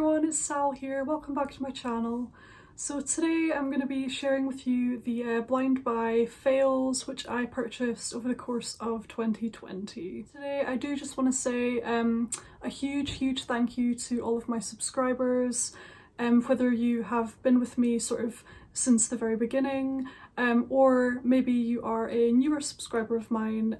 everyone, it's Sal here. Welcome back to my channel. So today I'm going to be sharing with you the blind buy fails which I purchased over the course of 2020. Today I do just want to say a huge thank you to all of my subscribers, whether you have been with me sort of since the very beginning or maybe you are a newer subscriber of mine.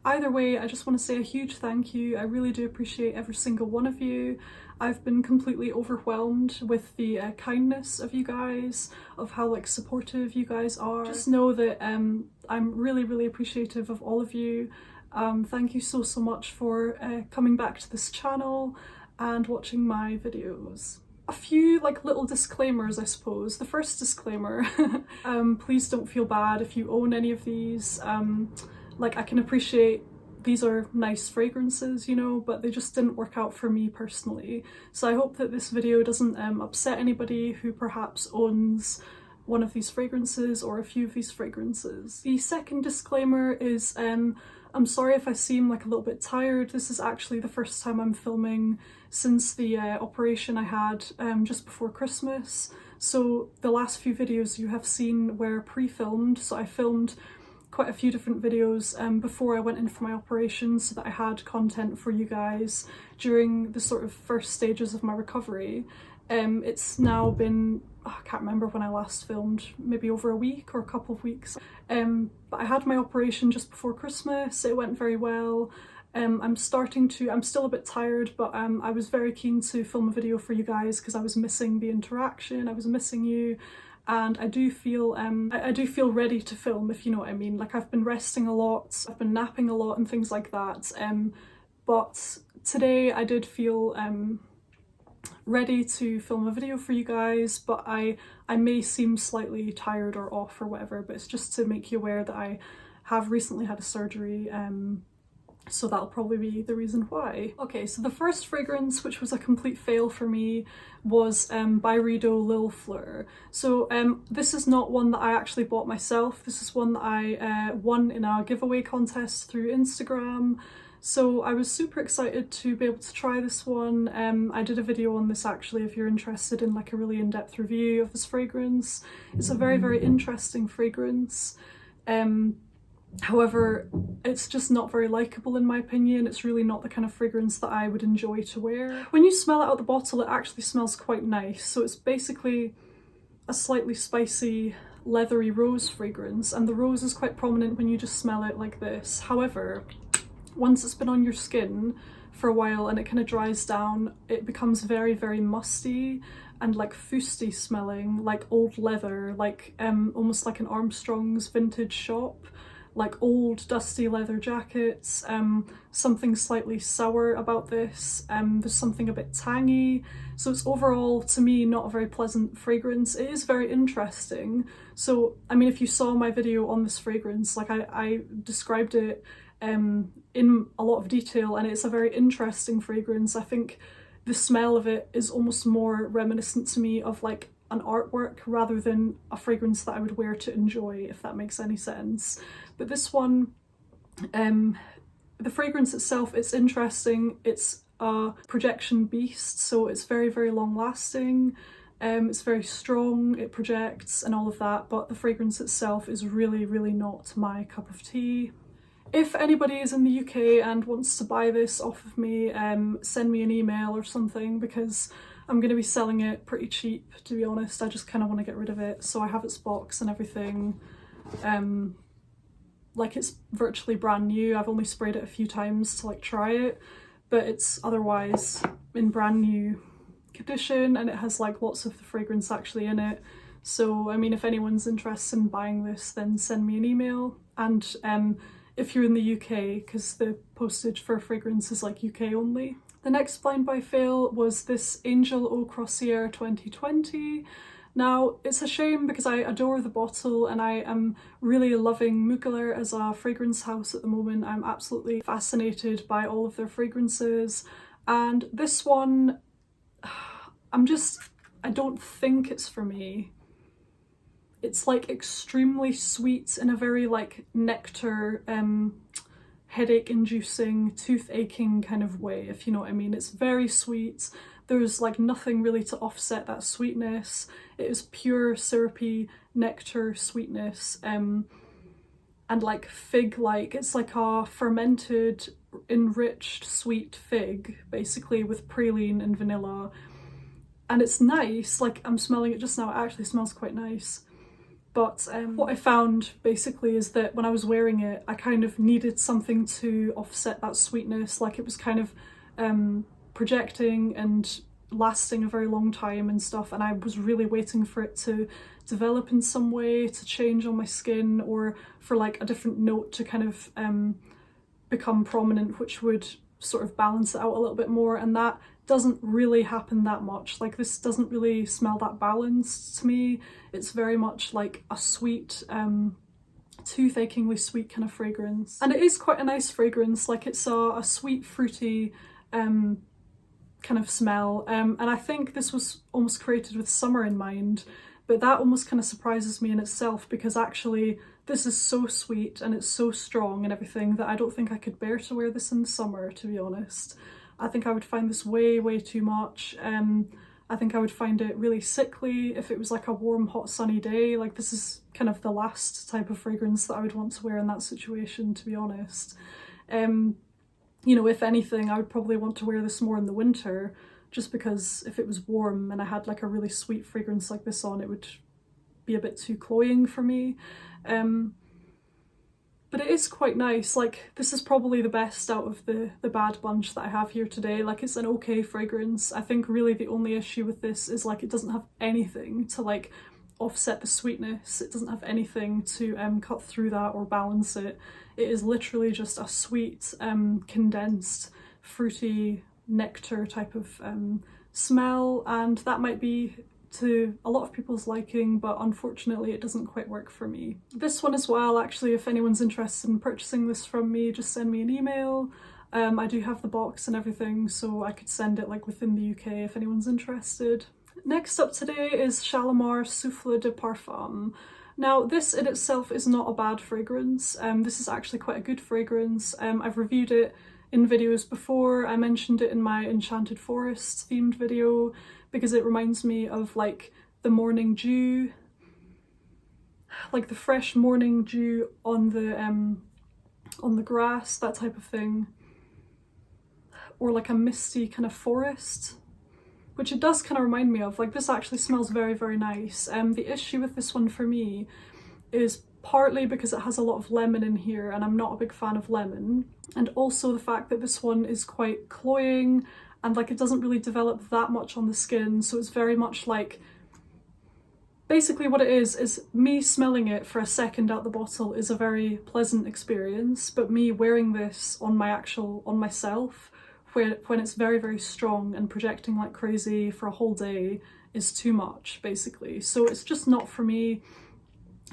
Either way, I just want to say a huge thank you. I really do appreciate every single one of you. I've been completely overwhelmed with the kindness of you guys, of how supportive you guys are. Just know that I'm really appreciative of all of you. Thank you so much for coming back to this channel and watching my videos. A few little disclaimers, I suppose. The first disclaimer, please don't feel bad if you own any of these. I can appreciate these are nice fragrances, you know, but they just didn't work out for me personally. So I hope that this video doesn't upset anybody who perhaps owns one of these fragrances or a few of these fragrances. The second disclaimer is I'm sorry if I seem a little bit tired. This is actually the first time I'm filming since the operation I had just before Christmas. So the last few videos you have seen were pre-filmed, so I filmed quite a few different videos before I went in for my operation so that I had content for you guys during the sort of first stages of my recovery. It's now been, I can't remember when I last filmed, maybe over a week or a couple of weeks. But I had my operation just before Christmas. It went very well. I'm still a bit tired, but I was very keen to film a video for you guys because I was missing the interaction, I was missing you. And I do feel ready to film, if you know what I mean. I've been resting a lot, I've been napping a lot and things like that. But today I did feel ready to film a video for you guys, but I may seem slightly tired or off or whatever, but it's just to make you aware that I have recently had a surgery. So that'll probably be the reason why. Okay, so the first fragrance, which was a complete fail for me, was Byredo Fleur. So this is not one that I actually bought myself. This is one that I won in a giveaway contest through Instagram. So I was super excited to be able to try this one. I did a video on this actually if you're interested in a really in-depth review of this fragrance. It's a very interesting fragrance. However, it's just not very likeable in my opinion. It's really not the kind of fragrance that I would enjoy to wear. When you smell it out the bottle, it actually smells quite nice. So it's basically a slightly spicy, leathery rose fragrance, and the rose is quite prominent when you just smell it like this. However, once it's been on your skin for a while and it kind of dries down, it becomes very musty and fusty smelling, like old leather, almost like an Armstrong's vintage shop. Old dusty leather jackets. Something slightly sour about this. There's something a bit tangy. So it's overall, to me, not a very pleasant fragrance. It is very interesting. So, I mean, if you saw my video on this fragrance, I described it in a lot of detail, and it's a very interesting fragrance. I think the smell of it is almost more reminiscent to me of an artwork rather than a fragrance that I would wear to enjoy, if that makes any sense. But this one, the fragrance itself, it's interesting. It's a projection beast, so it's very long lasting. It's very strong, it projects and all of that, but the fragrance itself is really not my cup of tea. If anybody is in the UK and wants to buy this off of me, send me an email or something, because I'm going to be selling it pretty cheap, to be honest. I just kind of want to get rid of it. So I have its box and everything. It's virtually brand new. I've only sprayed it a few times to try it, but it's otherwise in brand new condition, and it has lots of the fragrance actually in it. So I mean, if anyone's interested in buying this, then send me an email. And if you're in the UK, because the postage for fragrance is UK only. The next blind buy fail was this Angel Eau Croisiere 2020. Now, it's a shame because I adore the bottle and I am really loving Mugler as a fragrance house at the moment. I'm absolutely fascinated by all of their fragrances. And this one, I don't think it's for me. It's extremely sweet in a very nectar, headache inducing, tooth aching kind of way, if you know what I mean. It's very sweet, There's like nothing really to offset that sweetness. It is pure syrupy nectar sweetness, and like fig-like. It's like a fermented, enriched sweet fig, basically, with praline and vanilla. And it's nice, like I'm smelling it just now, it actually smells quite nice. But what I found basically is that when I was wearing it, I kind of needed something to offset that sweetness. Like it was kind of projecting and lasting a very long time and stuff, and I was really waiting for it to develop in some way, to change on my skin, or for like a different note to kind of become prominent, which would sort of balance it out a little bit more. And that doesn't really happen that much. Like this doesn't really smell that balanced to me. It's very much like a sweet, tooth-achingly sweet kind of fragrance. And it is quite a nice fragrance. Like it's a sweet, fruity kind of smell. And I think this was almost created with summer in mind, but that almost kind of surprises me in itself, because actually this is so sweet and it's so strong and everything that I don't think I could bear to wear this in the summer, to be honest. I think I would find this way, way too much. I think I would find it really sickly if it was like a warm, hot, sunny day. Like this is kind of the last type of fragrance that I would want to wear in that situation, to be honest. You know, if anything, I would probably want to wear this more in the winter, just because if it was warm and I had like a really sweet fragrance like this on, it would be a bit too cloying for me. But it is quite nice. Like this is probably the best out of the bad bunch that I have here today. Like it's an okay fragrance. I think really the only issue with this is like it doesn't have anything to like offset the sweetness. It doesn't have anything to cut through that or balance it. It is literally just a sweet, condensed, fruity nectar type of smell, and that might be to a lot of people's liking, but unfortunately it doesn't quite work for me. This one as well, actually, if anyone's interested in purchasing this from me, just send me an email. I do have the box and everything, so I could send it like within the UK if anyone's interested. Next up today is Shalimar Souffle de Parfum. Now this in itself is not a bad fragrance. This is actually quite a good fragrance. I've reviewed it in videos before. I mentioned it in my Enchanted Forest themed video because it reminds me of like the morning dew, like the fresh morning dew on the grass, that type of thing, or like a misty kind of forest, which it does kind of remind me of. Like this actually smells very, very nice. The issue with this one for me is partly because it has a lot of lemon in here and I'm not a big fan of lemon, and also the fact that this one is quite cloying and like it doesn't really develop that much on the skin, so it's very much like, basically what it is me smelling it for a second out the bottle is a very pleasant experience, but me wearing this on myself when it's very, very strong and projecting like crazy for a whole day is too much, basically. So it's just not for me.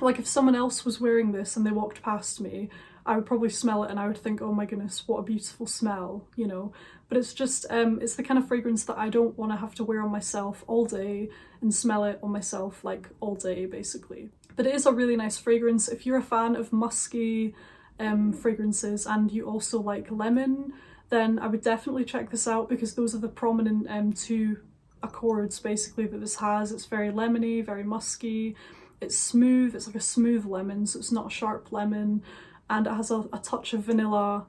Like if someone else was wearing this and they walked past me, I would probably smell it and I would think, oh my goodness, what a beautiful smell, you know. But it's just, it's the kind of fragrance that I don't want to have to wear on myself all day and smell it on myself like all day, basically. But it is a really nice fragrance. If you're a fan of musky fragrances and you also like lemon, then I would definitely check this out, because those are the prominent two accords basically that this has. It's very lemony, very musky. It's smooth, it's like a smooth lemon, so it's not a sharp lemon, and it has a touch of vanilla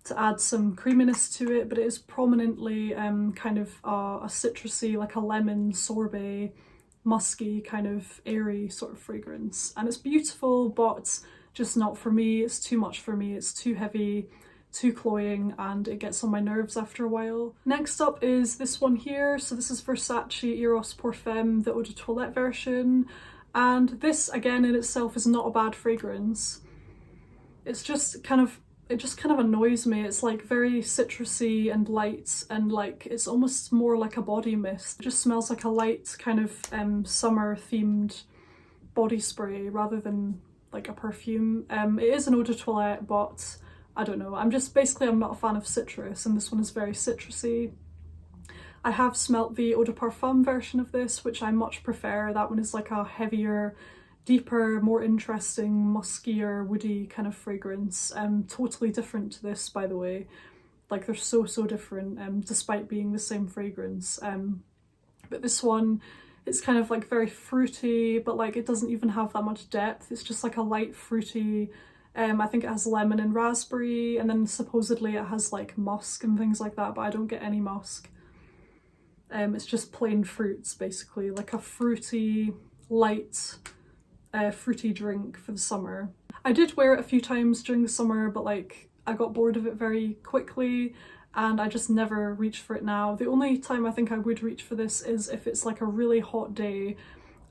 to add some creaminess to it, but it is prominently kind of a citrusy, like a lemon sorbet, musky, kind of airy sort of fragrance. And it's beautiful, but just not for me. It's too much for me. It's too heavy, too cloying, and it gets on my nerves after a while. Next up is this one here. So this is Versace Eros Perfume, the Eau de Toilette version. And this again in itself is not a bad fragrance. It's just kind of, it just kind of annoys me. It's like very citrusy and light, and like it's almost more like a body mist. It just smells like a light kind of summer themed body spray rather than like a perfume. It is an eau de toilette, but I don't know. I'm not a fan of citrus, and this one is very citrusy. I have smelt the Eau de Parfum version of this, which I much prefer. That one is like a heavier, deeper, more interesting, muskier, woody kind of fragrance. Totally different to this, by the way. Like they're so different, despite being the same fragrance. But this one, it's kind of like very fruity, but like it doesn't even have that much depth. It's just like a light fruity, I think it has lemon and raspberry, and then supposedly it has like musk and things like that, but I don't get any musk. It's just plain fruits, basically, like a fruity, light, fruity drink for the summer. I did wear it a few times during the summer, but like I got bored of it very quickly and I just never reach for it now. The only time I think I would reach for this is if it's like a really hot day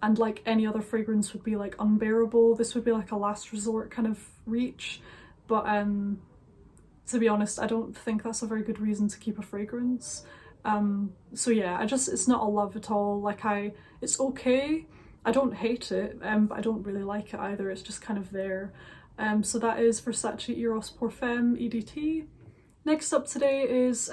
and like any other fragrance would be like unbearable. This would be like a last resort kind of reach, but to be honest, I don't think that's a very good reason to keep a fragrance. So yeah, it's not a love at all. Like it's okay. I don't hate it, but I don't really like it either. It's just kind of there. So that is Versace Eros Parfum EDT. Next up today is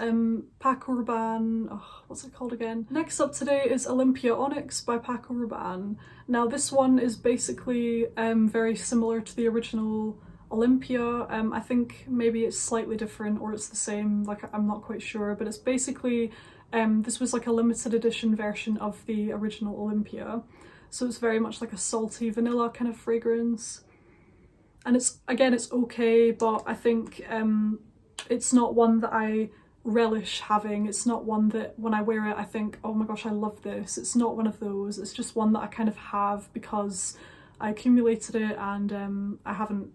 Paco Rabanne. Oh, what's it called again? Next up today is Olympia Onyx by Paco Rabanne. Now this one is basically very similar to the original Olympia. I think maybe it's slightly different or it's the same, like I'm not quite sure, but it's basically this was like a limited edition version of the original Olympia. So it's very much like a salty vanilla kind of fragrance. And it's okay, but I think it's not one that I relish having. It's not one that when I wear it I think, oh my gosh, I love this. It's not one of those. It's just one that I kind of have because I accumulated it and I haven't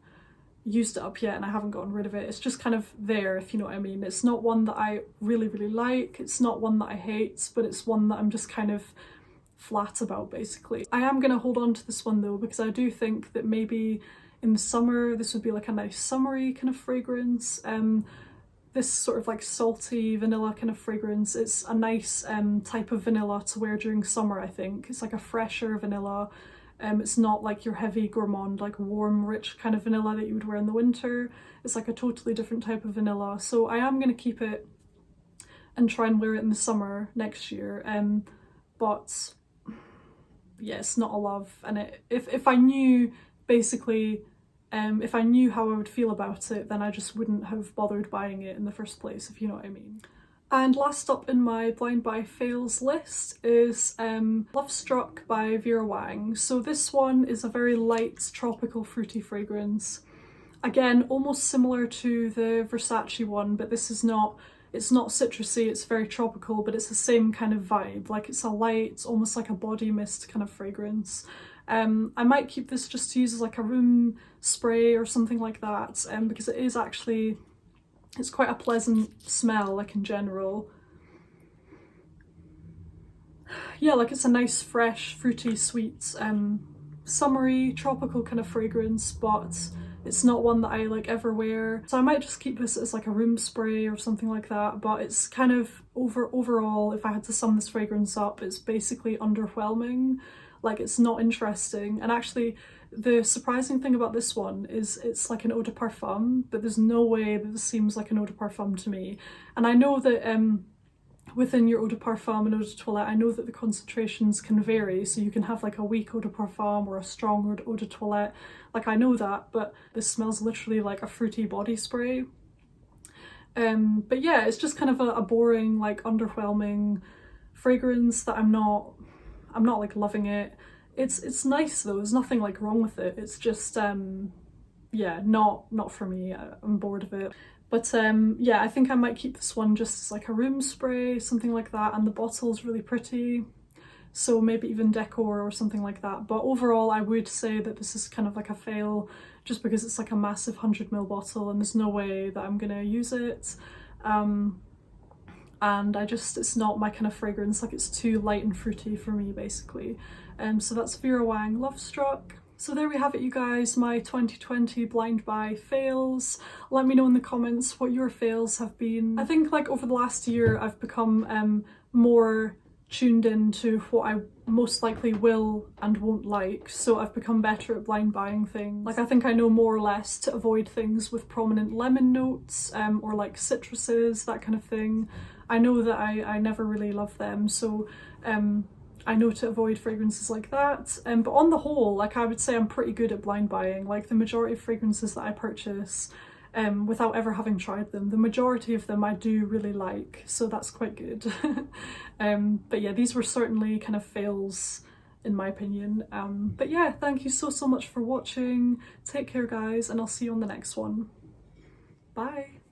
used it up yet and I haven't gotten rid of it. It's just kind of there, if you know what I mean. It's not one that I really like. It's not one that I hate, but it's one that I'm just kind of flat about, basically. I am going to hold on to this one though, because I do think that maybe in the summer this would be like a nice summery kind of fragrance. This sort of like salty vanilla kind of fragrance, it's a nice type of vanilla to wear during summer, I think. It's like a fresher vanilla. It's not like your heavy gourmand, like warm, rich kind of vanilla that you would wear in the winter. It's like a totally different type of vanilla. So I am going to keep it and try and wear it in the summer next year. But yeah, it's not a love. And if I knew, basically, if I knew how I would feel about it, then I just wouldn't have bothered buying it in the first place, if you know what I mean. And last up in my blind buy fails list is Lovestruck by Vera Wang. So this one is a very light tropical fruity fragrance. Again, almost similar to the Versace one, but this is not, it's not citrusy, it's very tropical, but it's the same kind of vibe. Like it's a light, almost like a body mist kind of fragrance. I might keep this just to use as like a room spray or something like that, because it is actually, it's quite a pleasant smell, like in general. Yeah, like it's a nice, fresh, fruity, sweet, summery, tropical kind of fragrance, but it's not one that I like ever wear. So I might just keep this as like a room spray or something like that, but it's kind of overall, if I had to sum this fragrance up, it's basically underwhelming. Like it's not interesting. And actually the surprising thing about this one is it's like an eau de parfum, but there's no way that this seems like an eau de parfum to me. And I know that within your eau de parfum and eau de toilette, I know that the concentrations can vary, so you can have like a weak eau de parfum or a strong eau de toilette, like I know that, but this smells literally like a fruity body spray. But yeah, it's just kind of a boring, like underwhelming fragrance that I'm not like loving it. It's nice though, there's nothing like wrong with it. It's just yeah, not for me. I'm bored of it. But yeah, I think I might keep this one just as like a room spray, something like that, and the bottle's really pretty, so maybe even decor or something like that. But overall I would say that this is kind of like a fail, just because it's like a massive 100ml bottle and there's no way that I'm gonna use it. And it's not my kind of fragrance, like it's too light and fruity for me, basically. So that's Vera Wang Lovestruck. So there we have it, you guys, my 2020 blind buy fails. Let me know in the comments what your fails have been. I think like over the last year I've become more tuned into what I most likely will and won't like, so I've become better at blind buying things. Like I think I know more or less to avoid things with prominent lemon notes or like citruses, that kind of thing. I know that I never really love them, so I know to avoid fragrances like that. But on the whole, like I would say I'm pretty good at blind buying. Like the majority of fragrances that I purchase, without ever having tried them. The majority of them I do really like, so that's quite good. But yeah, these were certainly kind of fails in my opinion. But yeah, thank you so much for watching. Take care guys, and I'll see you on the next one. Bye!